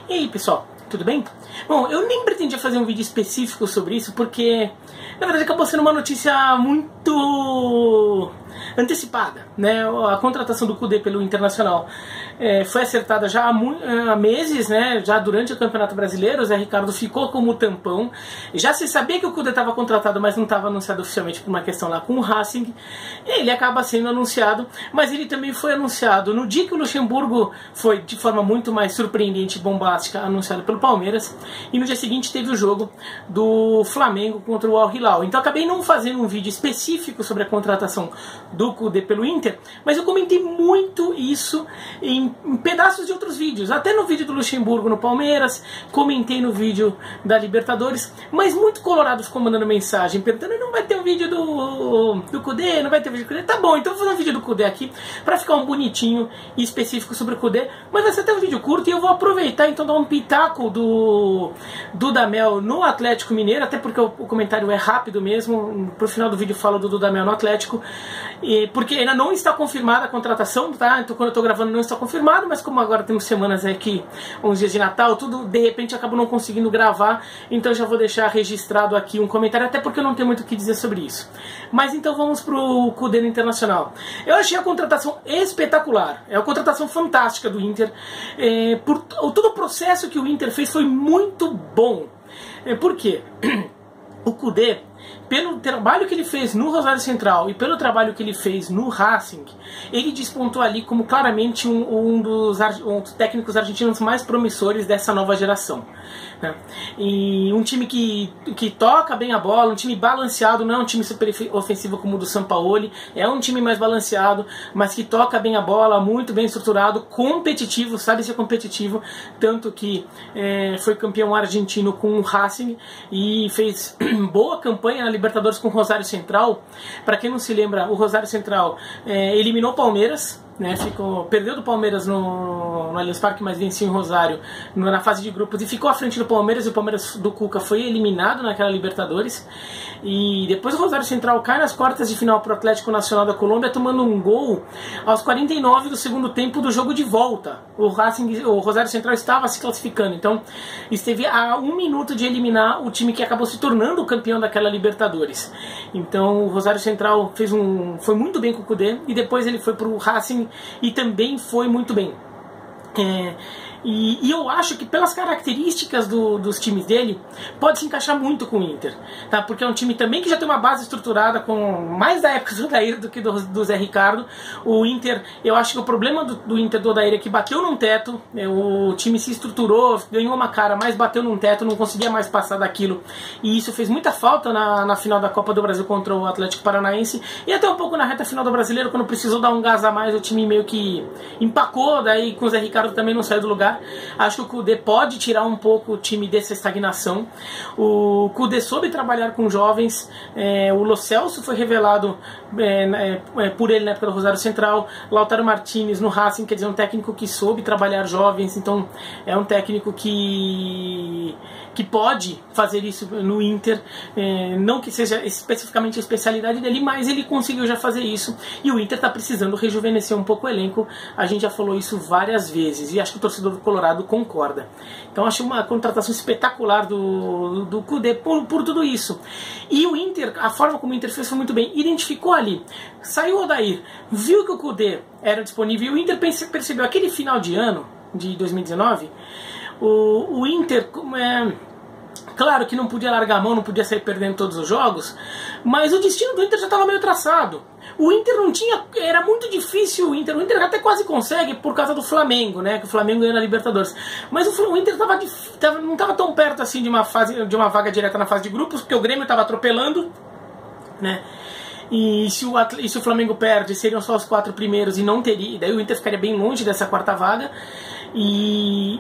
E aí, pessoal, tudo bem? Bom, eu nem pretendia fazer um vídeo específico sobre isso porque, na verdade, acabou sendo uma notícia muito antecipada, né? A contratação do Kudê pelo Internacional foi acertada já há meses, né? Já durante o Campeonato Brasileiro. O Zé Ricardo ficou como tampão. Já se sabia que o Kudê estava contratado, mas não estava anunciado oficialmente por uma questão lá com o Racing. Ele acaba sendo anunciado, mas ele também foi anunciado no dia que o Luxemburgo foi, de forma muito mais surpreendente e bombástica, anunciado pelo Palmeiras. E no dia seguinte teve o jogo do Flamengo contra o Al Hilal. Então acabei não fazendo um vídeo específico sobre a contratação do Kudê pelo Inter, mas eu comentei muito isso em pedaços de outros vídeos, até no vídeo do Luxemburgo no Palmeiras, comentei no vídeo da Libertadores, mas muito colorado ficou mandando mensagem, perguntando: não vai ter um vídeo do Kudê, não vai ter vídeo do Kudê? Tá bom, então eu vou fazer um vídeo do Kudê aqui, pra ficar um bonitinho e específico sobre o Kudê, mas vai ser até um vídeo curto e eu vou aproveitar então dar um pitaco do Dudamel no Atlético Mineiro, até porque o comentário é rápido mesmo, pro final do vídeo eu falo do Dudamel no Atlético, porque ainda não está confirmada a contratação, tá? Então quando eu tô gravando não está confirmado, mas como agora temos semanas aqui, uns dias de Natal, tudo, de repente acabo não conseguindo gravar, então já vou deixar registrado aqui um comentário, até porque eu não tenho muito o que dizer sobre isso. Mas então vamos pro Kudê no Internacional. Eu achei a contratação espetacular, é uma contratação fantástica do Inter, por todo o processo que o Inter fez foi muito bom. Por quê? O Kudê, pelo trabalho que ele fez no Rosário Central e pelo trabalho que ele fez no Racing, ele despontou ali como claramente um dos técnicos argentinos mais promissores dessa nova geração, né? E um time que toca bem a bola, um time balanceado, não é um time super ofensivo como o do Sampaoli, é um time mais balanceado, mas que toca bem a bola, muito bem estruturado, competitivo, sabe ser competitivo, tanto que foi campeão argentino com o Racing e fez boa campanha na Libertadores com o Rosário Central. Para quem não se lembra, o Rosário Central eliminou o Palmeiras, né, perdeu do Palmeiras no Allianz Parque, mas venceu em Rosário na fase de grupos e ficou à frente do Palmeiras, e o Palmeiras do Cuca foi eliminado naquela Libertadores. E depois o Rosário Central cai nas quartas de final para o Atlético Nacional da Colômbia, tomando um gol aos 49 do segundo tempo do jogo de volta. O Rosário Central estava se classificando, então esteve a 1 minuto de eliminar o time que acabou se tornando o campeão daquela Libertadores. Então o Rosário Central foi muito bem com o Kudê, e depois ele foi para o Racing e também foi muito bem. E eu acho que pelas características dos times dele, pode se encaixar muito com o Inter, tá? Porque é um time também que já tem uma base estruturada, com mais da época do Odair do que do Zé Ricardo. O Inter, eu acho que o problema do Inter do Odair é que bateu num teto, o time se estruturou, ganhou uma cara, mas bateu num teto, não conseguia mais passar daquilo, e isso fez muita falta na final da Copa do Brasil contra o Atlético Paranaense, e até um pouco na reta final do Brasileiro, quando precisou dar um gás a mais, o time meio que empacou, daí com o Zé Ricardo também não saiu do lugar. Acho que o Kudê pode tirar um pouco o time dessa estagnação. O Kudê soube trabalhar com jovens, o Lo Celso foi revelado por ele na época do Rosário Central, Lautaro Martinez no Racing, quer dizer, um técnico que soube trabalhar jovens, então é um técnico que pode fazer isso no Inter, não que seja especificamente a especialidade dele, mas ele conseguiu já fazer isso, e o Inter está precisando rejuvenescer um pouco o elenco, a gente já falou isso várias vezes, e acho que o torcedor do Colorado concorda. Então acho uma contratação espetacular do Kudê por tudo isso. E o Inter, a forma como o Inter fez foi muito bem, identificou ali, saiu o Odair, viu que o Kudê era disponível, e o Inter percebeu aquele final de ano, de 2019, o Inter... Claro que não podia largar a mão, não podia sair perdendo todos os jogos, mas o destino do Inter já estava meio traçado. O Inter não tinha... Era muito difícil o Inter até quase consegue por causa do Flamengo, né? Que o Flamengo ganhou na Libertadores. Mas o Inter não estava tão perto assim de uma vaga direta na fase de grupos, porque o Grêmio estava atropelando, né? E se o Flamengo perde, seriam só os 4 primeiros e não teria... E daí o Inter ficaria bem longe dessa quarta vaga.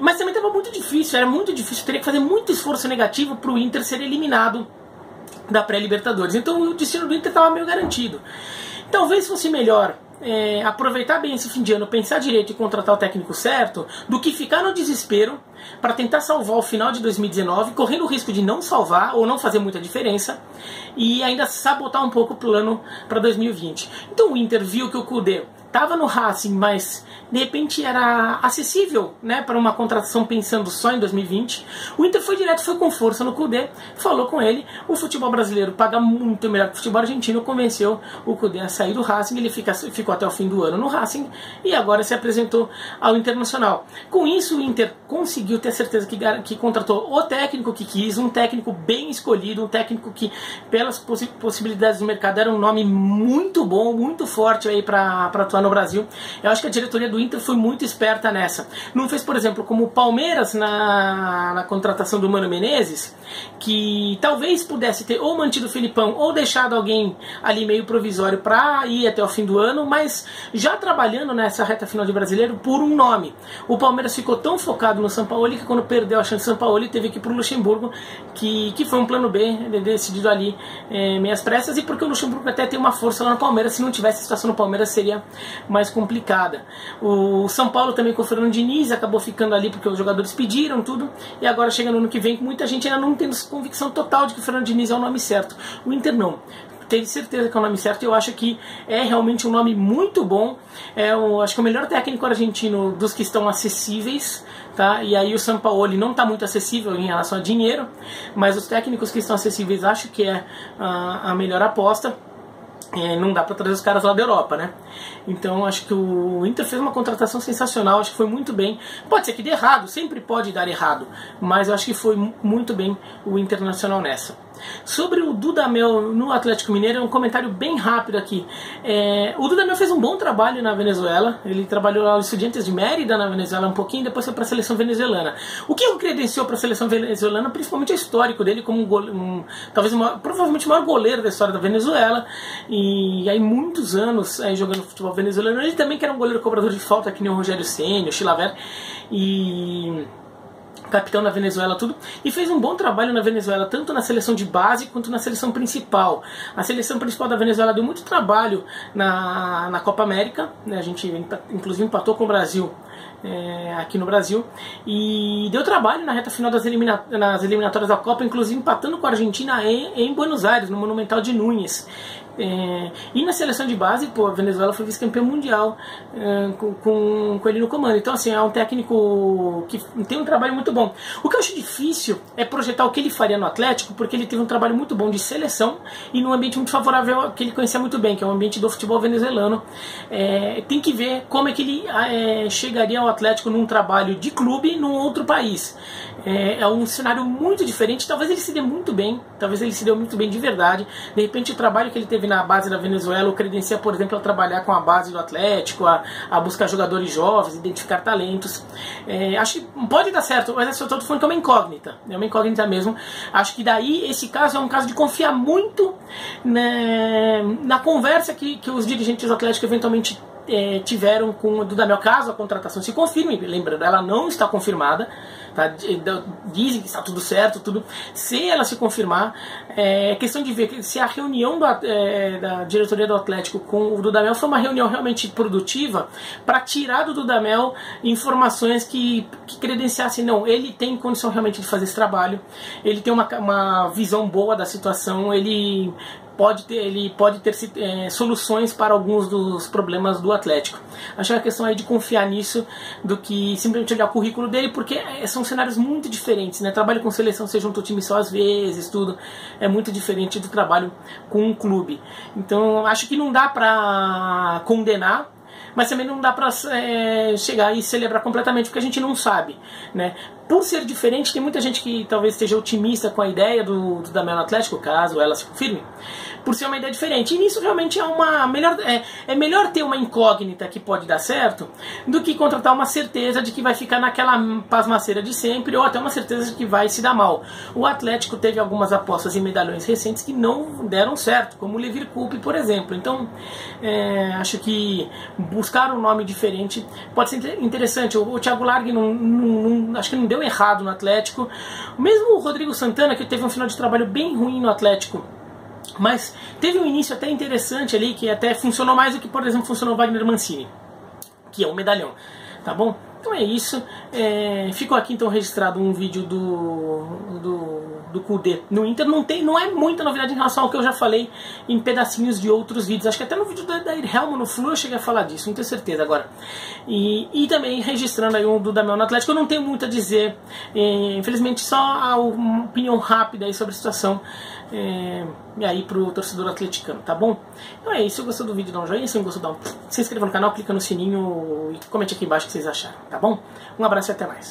Mas também estava muito difícil, era muito difícil, teria que fazer muito esforço negativo para o Inter ser eliminado da pré-Libertadores. Então o destino do Inter estava meio garantido. Talvez fosse melhor aproveitar bem esse fim de ano, pensar direito e contratar o técnico certo, do que ficar no desespero para tentar salvar o final de 2019, correndo o risco de não salvar ou não fazer muita diferença e ainda sabotar um pouco o plano para 2020. Então o Inter viu que o Kudê estava no Racing, mas de repente era acessível, né, para uma contratação pensando só em 2020. O Inter foi direto, foi com força no Kudê, falou com ele. O futebol brasileiro paga muito melhor que o futebol argentino, convenceu o Kudê a sair do Racing. Ele ficou até o fim do ano no Racing e agora se apresentou ao Internacional. Com isso, o Inter conseguiu ter certeza que contratou o técnico que quis, um técnico bem escolhido, um técnico que, pelas possibilidades do mercado, era um nome muito bom, muito forte aí para atuar no Brasil. Eu acho que a diretoria do Inter foi muito esperta nessa. Não fez, por exemplo, como o Palmeiras na contratação do Mano Menezes, que talvez pudesse ter ou mantido o Filipão ou deixado alguém ali meio provisório para ir até o fim do ano, mas já trabalhando nessa reta final de Brasileiro por um nome. O Palmeiras ficou tão focado no Sampaoli que quando perdeu a chance do Sampaoli teve que ir para o Luxemburgo, que foi um plano B decidido ali meias pressas, e porque o Luxemburgo até tem uma força lá no Palmeiras. Se não tivesse a situação no Palmeiras seria mais complicada. O São Paulo também com o Fernando Diniz acabou ficando ali porque os jogadores pediram tudo, e agora chega no ano que vem, muita gente ainda não tem convicção total de que o Fernando Diniz é o nome certo. O Inter não. Tenho certeza que é o nome certo, e eu acho que é realmente um nome muito bom. Acho que é o melhor técnico argentino dos que estão acessíveis, tá? E aí o Sampaoli não está muito acessível em relação a dinheiro, mas os técnicos que estão acessíveis acho que é a melhor aposta. Não dá para trazer os caras lá da Europa, né? Então acho que o Inter fez uma contratação sensacional, acho que foi muito bem. Pode ser que dê errado, sempre pode dar errado, mas eu acho que foi muito bem o Internacional nessa. Sobre o Dudamel no Atlético Mineiro, um comentário bem rápido aqui. O Dudamel fez um bom trabalho na Venezuela. Ele trabalhou lá nos Estudiantes de Mérida na Venezuela um pouquinho, depois foi para a seleção venezuelana. O que o credenciou para a seleção venezuelana, principalmente o histórico dele como provavelmente o maior goleiro da história da Venezuela, e aí muitos anos jogando futebol venezuelano. Ele também que era um goleiro cobrador de falta, que nem o Rogério Ceni, o Chilavert, e capitão na Venezuela, tudo, e fez um bom trabalho na Venezuela, tanto na seleção de base quanto na seleção principal. A seleção principal da Venezuela deu muito trabalho na Copa América, né? A gente inclusive empatou com o Brasil aqui no Brasil, e deu trabalho na reta final nas eliminatórias da Copa, inclusive empatando com a Argentina em Buenos Aires, no Monumental de Núñez. E na seleção de base, a Venezuela foi vice-campeão mundial com ele no comando. Então, assim, é um técnico que tem um trabalho muito bom. O que eu acho difícil é projetar o que ele faria no Atlético, porque ele teve um trabalho muito bom de seleção e num ambiente muito favorável que ele conhecia muito bem, que é o ambiente do futebol venezuelano. Tem que ver como é que ele chegaria ao Atlético num trabalho de clube num outro país. É um cenário muito diferente. Talvez ele se dê muito bem, de verdade. De repente, o trabalho que ele teve na base da Venezuela o credencia, por exemplo, a trabalhar com a base do Atlético, a buscar jogadores jovens, identificar talentos. Acho que pode dar certo, mas eu estou falando que é uma incógnita mesmo. Acho que daí esse caso é um caso de confiar muito na conversa que os dirigentes do Atlético eventualmente tiveram com o Dudamel, caso a contratação se confirme. Lembrando, ela não está confirmada, tá? Dizem que está tudo certo, tudo. Se ela se confirmar, é questão de ver se a reunião da diretoria do Atlético com o Dudamel foi uma reunião realmente produtiva para tirar do Dudamel informações que credenciassem, não, ele tem condição realmente de fazer esse trabalho, ele tem uma visão boa da situação, ele pode ter soluções para alguns dos problemas do Atlético. Acho que a questão é de confiar nisso do que simplesmente olhar o currículo dele, porque são cenários muito diferentes, né? Trabalho com seleção, você junta o time só às vezes, tudo é muito diferente do trabalho com um clube. Então acho que não dá para condenar, mas também não dá para chegar e celebrar completamente, porque a gente não sabe, né? Por ser diferente, tem muita gente que talvez esteja otimista com a ideia do Dudamel no Atlético, caso ela se confirme, por ser uma ideia diferente. E nisso realmente é melhor ter uma incógnita que pode dar certo do que contratar uma certeza de que vai ficar naquela pasmaceira de sempre, ou até uma certeza de que vai se dar mal. O Atlético teve algumas apostas em medalhões recentes que não deram certo, como o Levir Coupe, por exemplo. Então acho que buscar um nome diferente pode ser interessante. O Thiago Largue acho que não deu errado no Atlético. Mesmo o Rodrigo Santana, que teve um final de trabalho bem ruim no Atlético, mas teve um início até interessante ali, que até funcionou mais do que, por exemplo, funcionou o Wagner Mancini, que é um medalhão, tá bom? Então é isso. Ficou aqui então registrado um vídeo do Kudê no Inter. Não é muita novidade em relação ao que eu já falei em pedacinhos de outros vídeos. Acho que até no vídeo da Helmo no Flu eu cheguei a falar disso, não tenho certeza agora. E também registrando aí um do Damião no Atlético. Eu não tenho muito a dizer, infelizmente só a opinião rápida aí sobre a situação. E aí pro torcedor atleticano, tá bom? Então é isso, se gostou do vídeo dá um joinha, se não gostou dá se inscreva no canal, clica no sininho e comente aqui embaixo o que vocês acharam, tá bom? Um abraço e até mais.